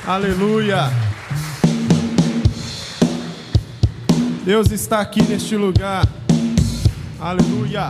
Aleluia. Deus está aqui neste lugar. Aleluia.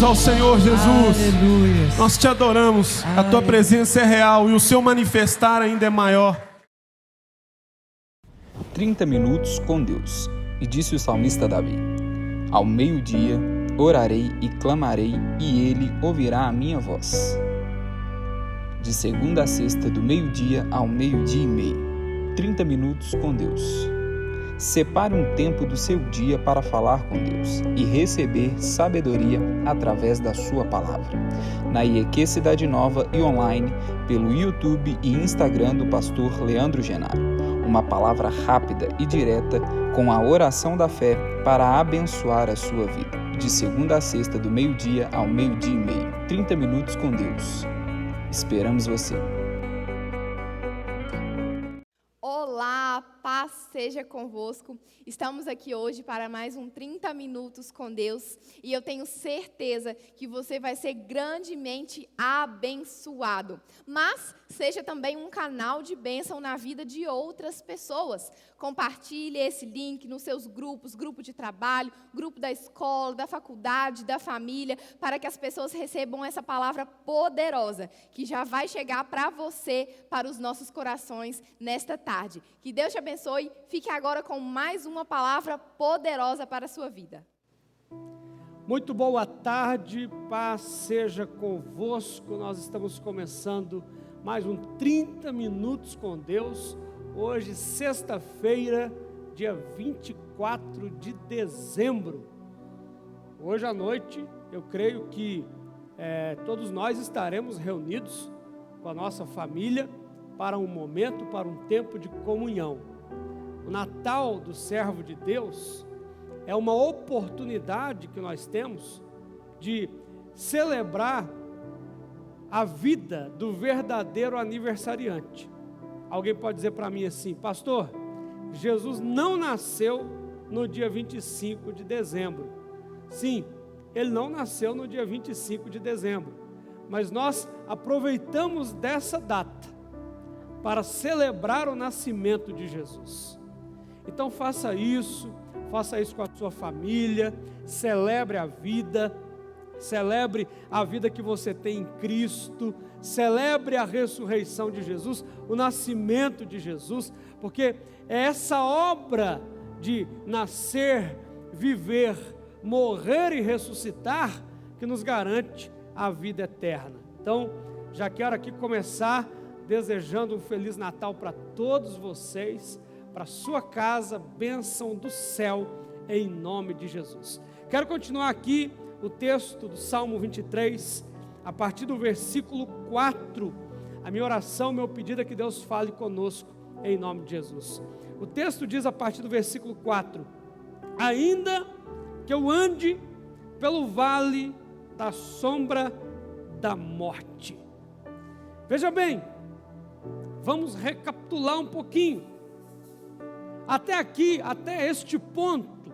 Ao Senhor Jesus. Aleluia. Nós te adoramos. Aleluia. A tua presença é real e o seu manifestar ainda é maior. 30 minutos com Deus. E disse o salmista Davi: ao meio-dia orarei e clamarei, e ele ouvirá a minha voz. De segunda a sexta, do meio-dia ao meio-dia e meio. 30 minutos com Deus. Separe um tempo do seu dia para falar com Deus e receber sabedoria através da sua palavra. Na IEQ Cidade Nova e online, pelo YouTube e Instagram do pastor Leandro Genaro. Uma palavra rápida e direta com a oração da fé para abençoar a sua vida. De segunda a sexta, do meio-dia ao meio-dia e meio. 30 minutos com Deus. Esperamos você. Olá, paz seja convosco. Estamos aqui hoje para mais um 30 minutos com Deus e eu tenho certeza que você vai ser grandemente abençoado. Mas seja também um canal de bênção na vida de outras pessoas. Compartilhe esse link nos seus grupos, grupo de trabalho, grupo da escola, da faculdade, da família, para que as pessoas recebam essa palavra poderosa que já vai chegar para você, para os nossos corações nesta tarde. Que Deus te abençoe. Fique agora com mais uma palavra poderosa para a sua vida. Muito boa tarde, paz seja convosco. Nós estamos começando mais um 30 minutos com Deus. Hoje, sexta-feira, dia 24 de dezembro. Hoje à noite, eu creio que todos nós estaremos reunidos com a nossa família para um momento, para um tempo de comunhão. O Natal do servo de Deus é uma oportunidade que nós temos de celebrar a vida do verdadeiro aniversariante. Alguém pode dizer para mim assim: pastor, Jesus não nasceu no dia 25 de dezembro. Sim, ele não nasceu no dia 25 de dezembro, mas nós aproveitamos dessa data para celebrar o nascimento de Jesus. Então faça isso com a sua família, celebre a vida que você tem em Cristo, celebre a ressurreição de Jesus, o nascimento de Jesus, porque é essa obra de nascer, viver, morrer e ressuscitar que nos garante a vida eterna. Então, já quero aqui começar desejando um Feliz Natal para todos vocês, para sua casa, bênção do céu, em nome de Jesus. Quero continuar aqui o texto do Salmo 23, a partir do versículo 4. A minha oração, meu pedido é que Deus fale conosco, em nome de Jesus. O texto diz a partir do versículo 4: ainda que eu ande pelo vale da sombra da morte. Veja bem, vamos recapitular um pouquinho. Até aqui, até este ponto,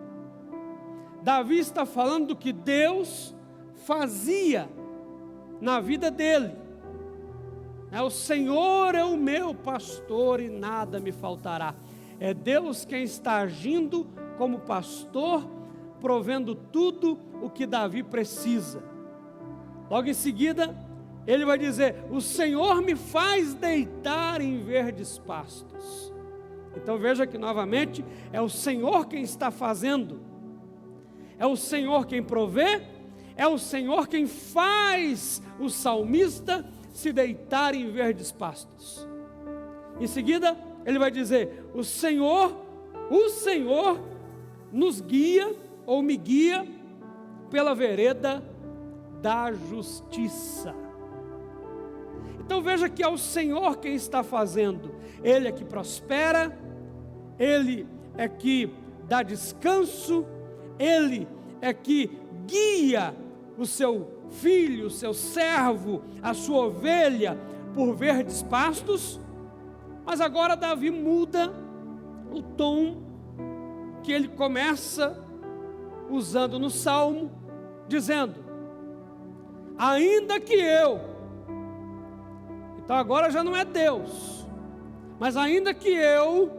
Davi está falando do que Deus fazia na vida dele. O Senhor é o meu pastor e nada me faltará. É Deus quem está agindo como pastor, provendo tudo o que Davi precisa. Logo em seguida, ele vai dizer: o Senhor me faz deitar em verdes pastos. Então veja que novamente é o Senhor quem está fazendo, é o Senhor quem provê, é o Senhor quem faz o salmista se deitar em verdes pastos. Em seguida ele vai dizer: o Senhor nos guia ou me guia pela vereda da justiça. Então veja que é o Senhor quem está fazendo. Ele é que prospera, Ele é que dá descanso, Ele é que guia o seu filho, o seu servo, a sua ovelha por verdes pastos. Mas agora Davi muda o tom que ele começa usando no Salmo, dizendo: ainda que eu... Então agora já não é Deus, mas ainda que eu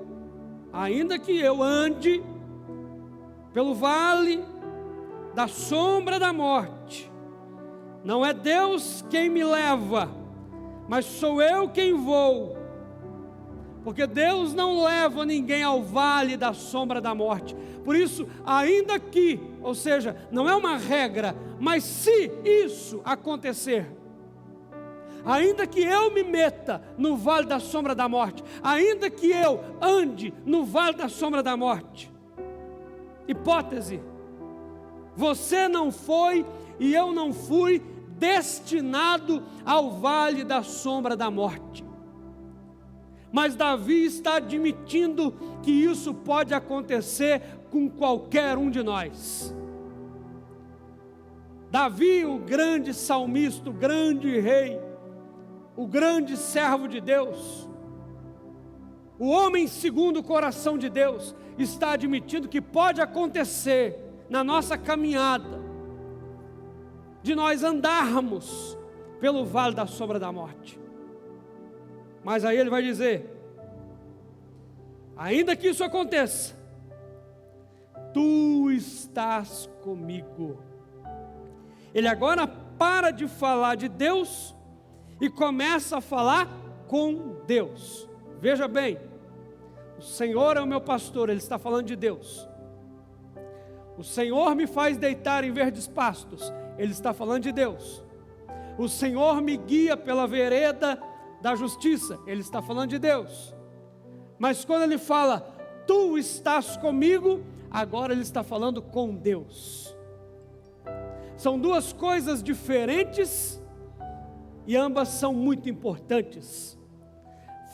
ande pelo vale da sombra da morte, não é Deus quem me leva, mas sou eu quem vou, porque Deus não leva ninguém ao vale da sombra da morte. Por isso, ainda que, ou seja, não é uma regra, mas se isso acontecer, ainda que eu me meta no vale da sombra da morte, ainda que eu ande no vale da sombra da morte, hipótese, você não foi e eu não fui destinado ao vale da sombra da morte. Mas Davi está admitindo que isso pode acontecer com qualquer um de nós. Davi, o grande salmista, o grande rei, o grande servo de Deus, o homem segundo o coração de Deus, está admitindo que pode acontecer na nossa caminhada, de nós andarmos pelo vale da sombra da morte. Mas aí ele vai dizer: ainda que isso aconteça, tu estás comigo. Ele agora para de falar de Deus e começa a falar com Deus. Veja bem, o Senhor é o meu pastor, ele está falando de Deus. O Senhor me faz deitar em verdes pastos, ele está falando de Deus. O Senhor me guia pela vereda da justiça, ele está falando de Deus. Mas quando ele fala, tu estás comigo, agora ele está falando com Deus. São duas coisas diferentes e ambas são muito importantes.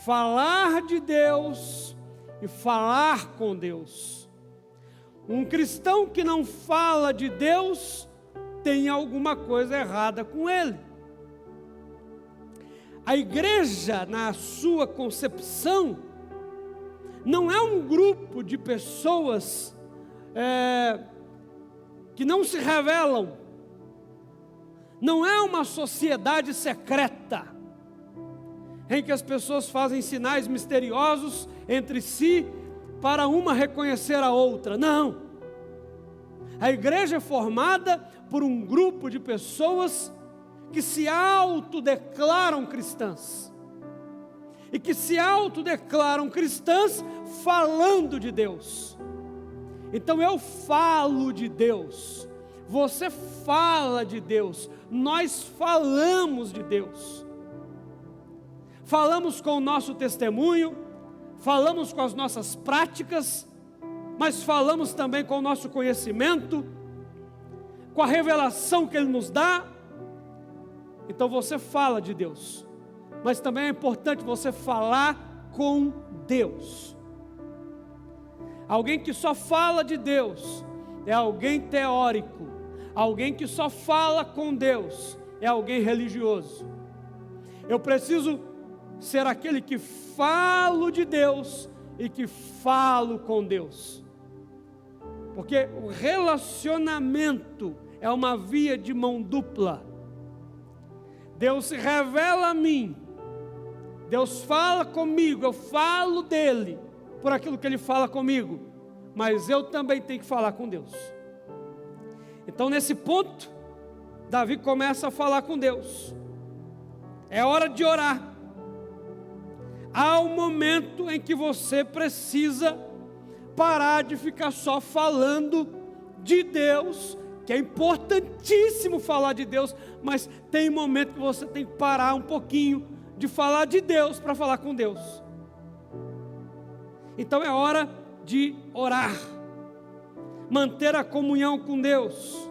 Falar de Deus e falar com Deus. Um cristão que não fala de Deus tem alguma coisa errada com ele. A igreja, na sua concepção, não é um grupo de pessoas que não se revelam. Não é uma sociedade secreta, em que as pessoas fazem sinais misteriosos entre si, para uma reconhecer a outra. Não. A igreja é formada por um grupo de pessoas que se autodeclaram cristãs. E que se autodeclaram cristãs falando de Deus. Então eu falo de Deus, você fala de Deus, nós falamos de Deus. Falamos com o nosso testemunho, falamos com as nossas práticas, mas falamos também com o nosso conhecimento, com a revelação que Ele nos dá. Então você fala de Deus, mas também é importante você falar com Deus. Alguém que só fala de Deus é alguém teórico. Alguém que só fala com Deus é alguém religioso. Eu preciso ser aquele que falo de Deus e que falo com Deus. Porque o relacionamento é uma via de mão dupla. Deus se revela a mim, Deus fala comigo, eu falo dele por aquilo que ele fala comigo, mas eu também tenho que falar com Deus. Então nesse ponto, Davi começa a falar com Deus. É hora de orar. Há um momento em que você precisa parar de ficar só falando de Deus, que é importantíssimo falar de Deus, mas tem momento que você tem que parar um pouquinho de falar de Deus para falar com Deus. Então é hora de orar, manter a comunhão com Deus,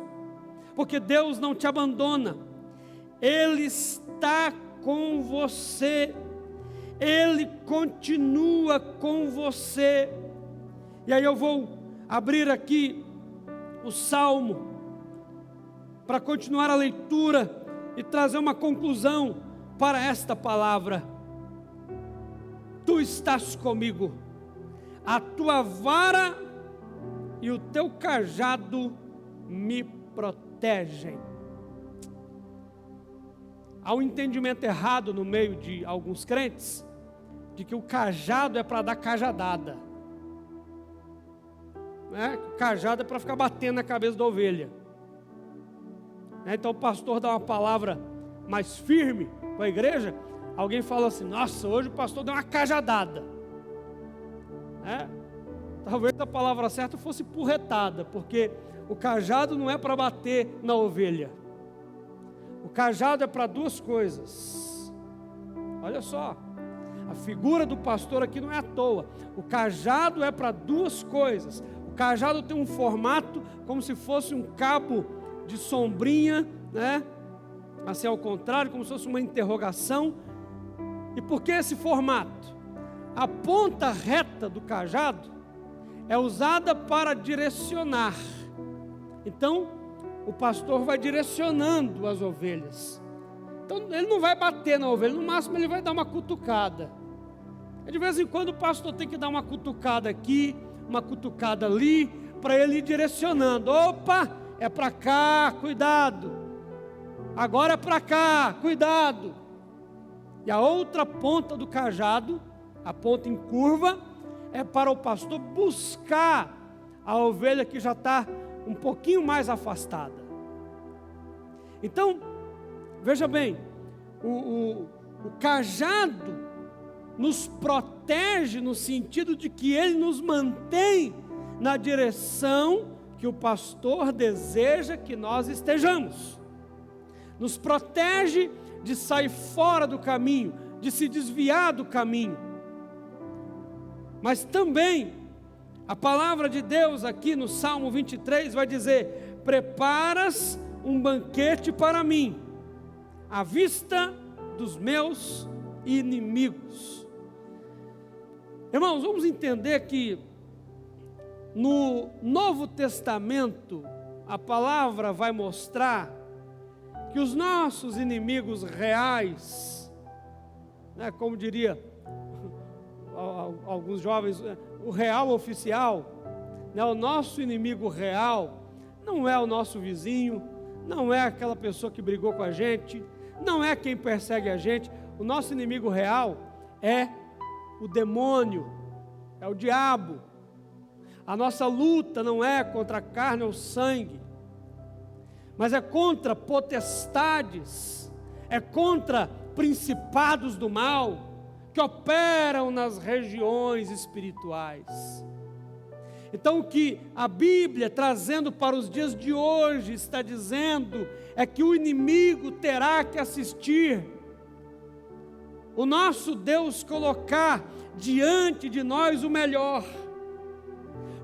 porque Deus não te abandona, Ele está com você, Ele continua com você. E aí eu vou abrir aqui o Salmo, para continuar a leitura e trazer uma conclusão para esta palavra. Tu estás comigo, a tua vara e o teu cajado me protegem. Há um entendimento errado no meio de alguns crentes, de que o cajado é para dar cajadada, né? O cajado é para ficar batendo na cabeça da ovelha. Então o pastor dá uma palavra mais firme para a igreja, alguém fala assim: nossa, hoje o pastor deu uma cajadada. Talvez a palavra certa fosse porretada, porque o cajado não é para bater na ovelha. O cajado é para duas coisas. Olha só, a figura do pastor aqui não é à toa. O cajado é para duas coisas. O cajado tem um formato como se fosse um cabo de sombrinha, né? Assim ao contrário, como se fosse uma interrogação. E por que esse formato? A ponta reta do cajado é usada para direcionar. Então, o pastor vai direcionando as ovelhas. Então ele não vai bater na ovelha, no máximo ele vai dar uma cutucada. De vez em quando o pastor tem que dar uma cutucada aqui, uma cutucada ali, para ele ir direcionando. Opa, é para cá, cuidado. Agora é para cá, cuidado. E a outra ponta do cajado, a ponta em curva, é para o pastor buscar a ovelha que já está um pouquinho mais afastada. Então, veja bem, o cajado nos protege no sentido de que ele nos mantém na direção que o pastor deseja que nós estejamos. Nos protege de sair fora do caminho, de se desviar do caminho. Mas também, a palavra de Deus aqui no Salmo 23 vai dizer: preparas um banquete para mim, à vista dos meus inimigos. Irmãos, vamos entender que no Novo Testamento a palavra vai mostrar que os nossos inimigos reais, né, como diria alguns jovens, o real oficial, né, o nosso inimigo real não é o nosso vizinho, não é aquela pessoa que brigou com a gente, não é quem persegue a gente. O nosso inimigo real é o demônio, é o diabo. A nossa luta não é contra a carne ou sangue, mas é contra potestades, é contra principados do mal que operam nas regiões espirituais. Então, o que a Bíblia, trazendo para os dias de hoje, está dizendo é que o inimigo terá que assistir o nosso Deus colocar diante de nós o melhor.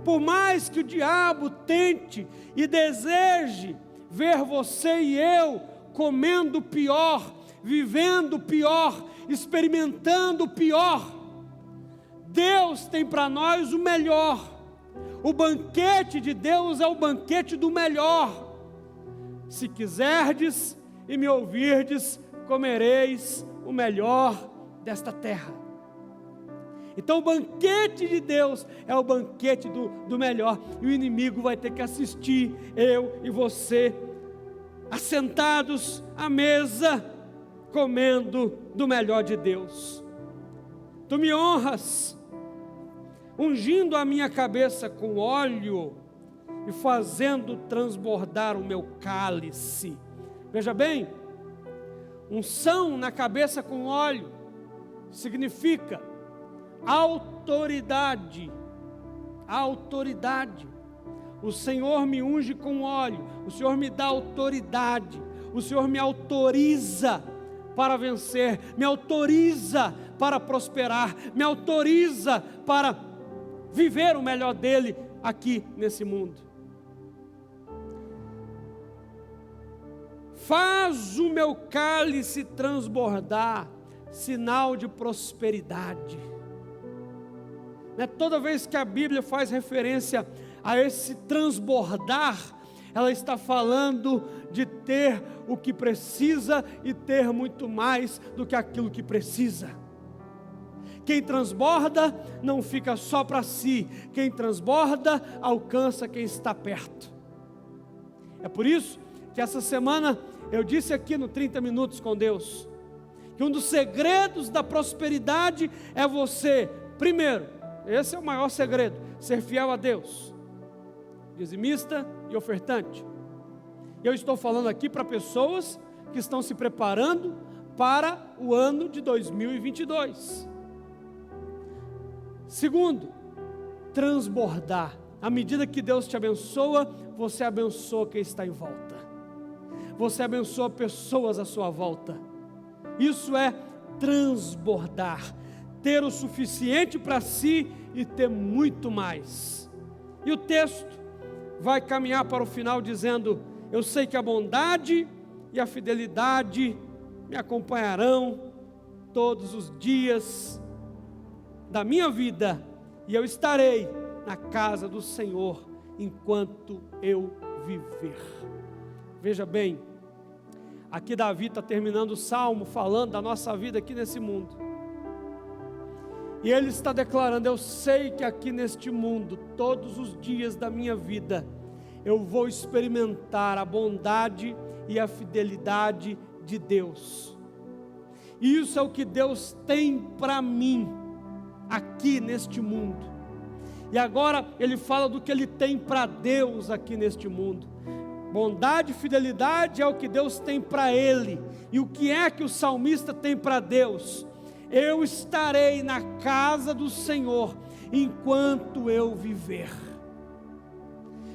Por mais que o diabo tente e deseje ver você e eu comendo o pior, vivendo o pior, experimentando o pior, Deus tem para nós o melhor. O banquete de Deus é o banquete do melhor. Se quiserdes e me ouvirdes, comereis o melhor desta terra. Então o banquete de Deus é o banquete do melhor. E o inimigo vai ter que assistir eu e você assentados à mesa, comendo do melhor de Deus. Tu me honras, ungindo a minha cabeça com óleo e fazendo transbordar o meu cálice. Veja bem, unção na cabeça com óleo significa autoridade. Autoridade. O Senhor me unge com óleo, o Senhor me dá autoridade, o Senhor me autoriza para vencer, me autoriza para prosperar, me autoriza para viver o melhor dele aqui nesse mundo. Faz o meu cálice transbordar, sinal de prosperidade. Toda vez que a Bíblia faz referência a esse transbordar, ela está falando de ter o que precisa e ter muito mais do que aquilo que precisa. Quem transborda não fica só para si, quem transborda alcança quem está perto. É por isso que essa semana eu disse aqui no 30 Minutos com Deus, que um dos segredos da prosperidade é você, primeiro, esse é o maior segredo, ser fiel a Deus, dizimista e ofertante. Eu estou falando aqui para pessoas que estão se preparando para o ano de 2022. Segundo, transbordar. À medida que Deus te abençoa, você abençoa quem está em volta. Você abençoa pessoas à sua volta. Isso é transbordar. Ter o suficiente para si e ter muito mais. E o texto vai caminhar para o final dizendo: eu sei que a bondade e a fidelidade me acompanharão todos os dias da minha vida, e eu estarei na casa do Senhor enquanto eu viver. Veja bem, aqui Davi está terminando o salmo falando da nossa vida aqui nesse mundo. E ele está declarando: eu sei que aqui neste mundo, todos os dias da minha vida, eu vou experimentar a bondade e a fidelidade de Deus. E isso é o que Deus tem para mim, aqui neste mundo. E agora ele fala do que ele tem para Deus aqui neste mundo. Bondade e fidelidade é o que Deus tem para ele. E o que é que o salmista tem para Deus? Eu estarei na casa do Senhor enquanto eu viver.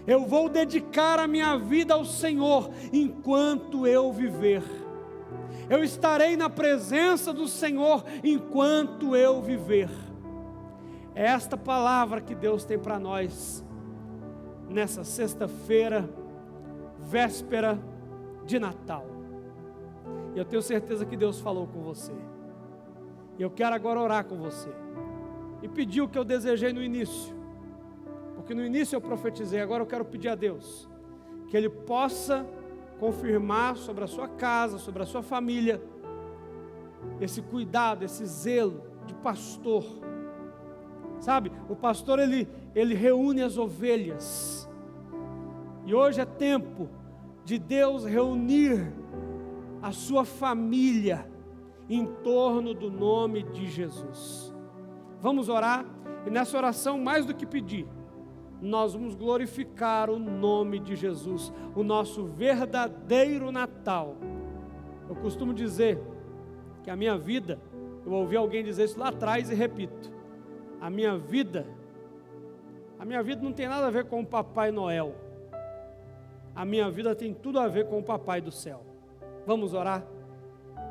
Eu vou dedicar a minha vida ao Senhor enquanto eu viver. Eu estarei na presença do Senhor enquanto eu viver. É esta palavra que Deus tem para nós nessa sexta-feira, véspera de Natal. E eu tenho certeza que Deus falou com você. E eu quero agora orar com você e pedir o que eu desejei no início, porque no início eu profetizei. Agora eu quero pedir a Deus que Ele possa confirmar sobre a sua casa, sobre a sua família, esse cuidado, esse zelo de pastor. Sabe, o pastor ele reúne as ovelhas, e hoje é tempo de Deus reunir a sua família em torno do nome de Jesus. Vamos orar, e nessa oração, mais do que pedir, nós vamos glorificar o nome de Jesus, o nosso verdadeiro Natal. Eu costumo dizer que a minha vida, eu ouvi alguém dizer isso lá atrás e repito: a minha vida não tem nada a ver com o Papai Noel. A minha vida tem tudo a ver com o Papai do céu. Vamos orar?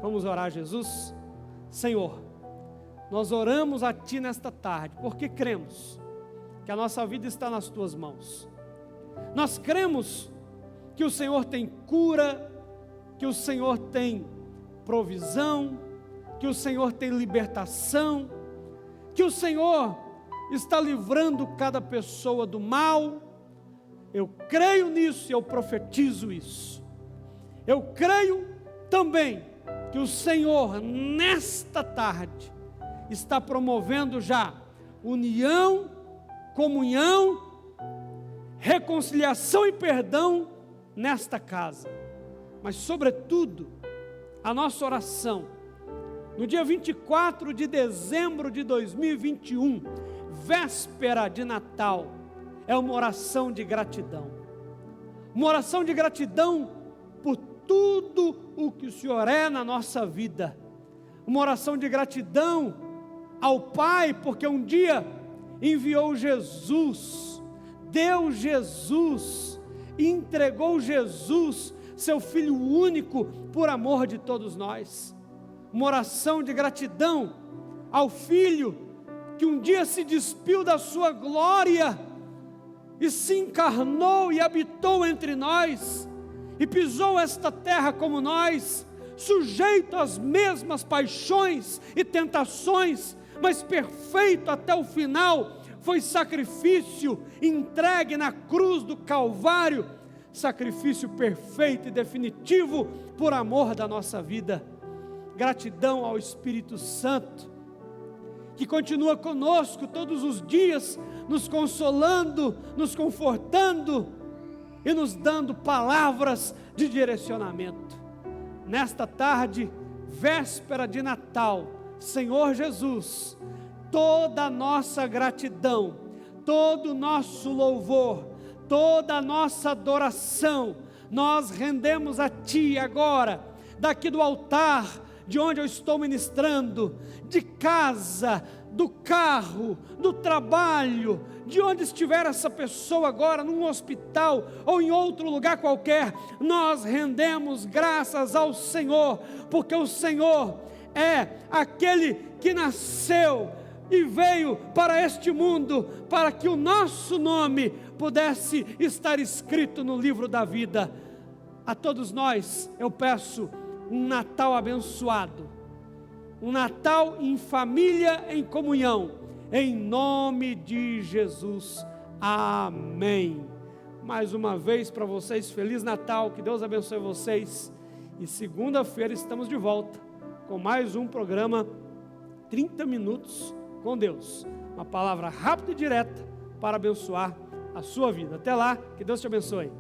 Vamos orar, Jesus? Senhor, nós oramos a Ti nesta tarde, porque cremos que a nossa vida está nas Tuas mãos. Nós cremos que o Senhor tem cura, que o Senhor tem provisão, que o Senhor tem libertação, que o Senhor está livrando cada pessoa do mal. Eu creio nisso e eu profetizo isso. Eu creio também que o Senhor, nesta tarde, está promovendo já união, comunhão, reconciliação e perdão nesta casa. Mas, sobretudo, a nossa oração, no dia 24 de dezembro de 2021, véspera de Natal, é uma oração de gratidão. Uma oração de gratidão por tudo o que o Senhor é na nossa vida. Uma oração de gratidão ao Pai, porque um dia enviou Jesus, deu Jesus, entregou Jesus, seu Filho único, por amor de todos nós. Uma oração de gratidão ao Filho, que um dia se despiu da sua glória, e se encarnou e habitou entre nós, e pisou esta terra como nós, sujeito às mesmas paixões e tentações, mas perfeito até o final. Foi sacrifício entregue na cruz do Calvário, sacrifício perfeito e definitivo por amor da nossa vida. Gratidão ao Espírito Santo, que continua conosco todos os dias, nos consolando, nos confortando e nos dando palavras de direcionamento. Nesta tarde, véspera de Natal, Senhor Jesus, toda a nossa gratidão, todo o nosso louvor, toda a nossa adoração, nós rendemos a Ti agora, daqui do altar, de onde eu estou ministrando, de casa, do carro, do trabalho, de onde estiver essa pessoa agora, num hospital ou em outro lugar qualquer, nós rendemos graças ao Senhor, porque o Senhor é aquele que nasceu e veio para este mundo, para que o nosso nome pudesse estar escrito no livro da vida. A todos nós eu peço um Natal abençoado, um Natal em família, em comunhão, em nome de Jesus, amém. mais uma vez para vocês, Feliz Natal, que Deus abençoe vocês. E segunda-feira estamos de volta com mais um programa 30 Minutos com Deus. Uma palavra rápida e direta para abençoar a sua vida. Até lá, que Deus te abençoe.